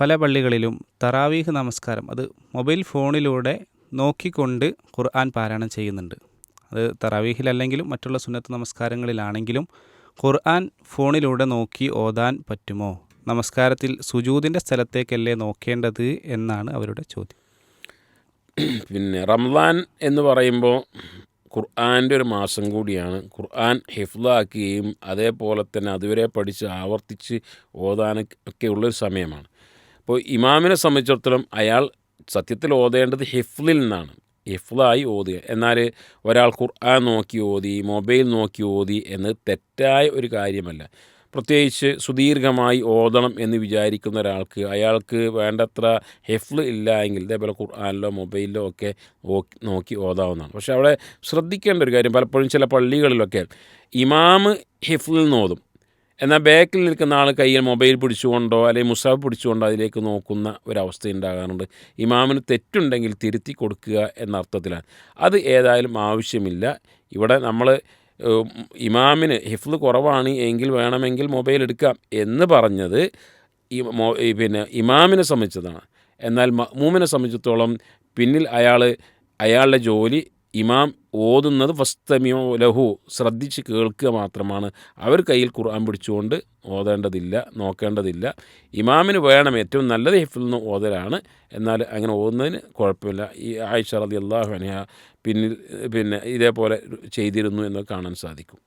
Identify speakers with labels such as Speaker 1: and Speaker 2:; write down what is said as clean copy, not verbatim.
Speaker 1: പല പള്ളികളിലും തറാവീഹ് നമസ്കാരം അത് മൊബൈൽ ഫോണിലൂടെ നോക്കിക്കൊണ്ട് ഖുർആൻ പാരായണം ചെയ്യുന്നുണ്ട്. അത് തറാവീഹിലല്ലെങ്കിലും മറ്റുള്ള സുന്നത്ത് നമസ്കാരങ്ങളിലാണെങ്കിലും ഖുർആൻ ഫോണിലൂടെ നോക്കി ഓതാൻ പറ്റുമോ? നമസ്കാരത്തിൽ സുജൂദിൻ്റെ സ്ഥലത്തേക്കല്ലേ നോക്കേണ്ടത് എന്നാണ് അവരുടെ ചോദ്യം.
Speaker 2: പിന്നെ റംളാൻ എന്ന് പറയുമ്പോൾ ഖുർആൻ്റെ ഒരു മാസം കൂടിയാണ്. ഖുർആൻ ഹിഫ്ളാക്കുകയും അതേപോലെ തന്നെ അതുവരെ പഠിച്ച് ആവർത്തിച്ച് ഓതാനൊക്കെ ഉള്ളൊരു സമയമാണ്. അപ്പോൾ ഇമാമിനെ സംബന്ധിച്ചിടത്തോളം അയാൾ സത്യത്തിൽ ഓതേണ്ടത് ഹിഫ്ളിൽ നിന്നാണ്, ഹിഫ്ളായി ഓതുക. എന്നാൽ ഒരാൾ ഖുർആൻ നോക്കി ഓതി, മൊബൈൽ നോക്കി ഓതി എന്ന് തെറ്റായ ഒരു കാര്യമല്ല. പ്രത്യേകിച്ച് സുദീർഘമായി ഓതണം എന്ന് വിചാരിക്കുന്ന ഒരാൾക്ക് അയാൾക്ക് വേണ്ടത്ര ഹിഫ്ള് ഇല്ല എങ്കിൽ ഇതേപോലെ ഖുർആനിലോ മൊബൈലിലോ ഒക്കെ നോക്കി ഓതാവുന്നതാണ്. പക്ഷേ അവിടെ ശ്രദ്ധിക്കേണ്ട ഒരു കാര്യം, പലപ്പോഴും ചില പള്ളികളിലൊക്കെ ഇമാമ് ഹിഫ്ളിൽ നിന്ന് ഓതും, എന്നാൽ ബാക്കിൽ നിൽക്കുന്ന ആൾ കയ്യിൽ മൊബൈൽ പിടിച്ചുകൊണ്ടോ അല്ലെങ്കിൽ മുസാഫ് പിടിച്ചുകൊണ്ടോ അതിലേക്ക് നോക്കുന്ന ഒരവസ്ഥ ഉണ്ടാകാറുണ്ട്. ഇമാമിന് തെറ്റുണ്ടെങ്കിൽ തിരുത്തി കൊടുക്കുക എന്ന അർത്ഥത്തിലാണ്. അത് ഏതായാലും ആവശ്യമില്ല. ഇവിടെ നമ്മൾ ഇമാമിന് ഹിഫ്ള് കുറവാണ് എങ്കിൽ വേണമെങ്കിൽ മൊബൈൽ എടുക്കാം എന്ന് പറഞ്ഞത് പിന്നെ ഇമാമിനെ സംബന്ധിച്ചതാണ്. എന്നാൽ മഅ്മൂമിനെ സംബന്ധിച്ചിടത്തോളം പിന്നിൽ അയാളുടെ ജോലി ഇമാം ഓതുന്നത് ഫസ്തമിഉ ലഹു, ശ്രദ്ധിച്ച് കേൾക്കുക മാത്രമാണ്. അവർ കയ്യിൽ ഖുർആൻ പിടിച്ചുകൊണ്ട് ഓതേണ്ടതില്ല, നോക്കേണ്ടതില്ല. ഇമാമിന് വേണം ഏറ്റവും നല്ലത് ഹിഫ്ളിൽ നിന്ന് ഓതലാണ്. എന്നാൽ അങ്ങനെ ഓതുന്നതിന് കുഴപ്പമില്ല. ഈ ആയിഷ റളിയല്ലാഹു അൻഹ പിന്നെ ഇതേപോലെ ചെയ്തിരുന്നു എന്ന് കാണാൻ സാധിക്കും.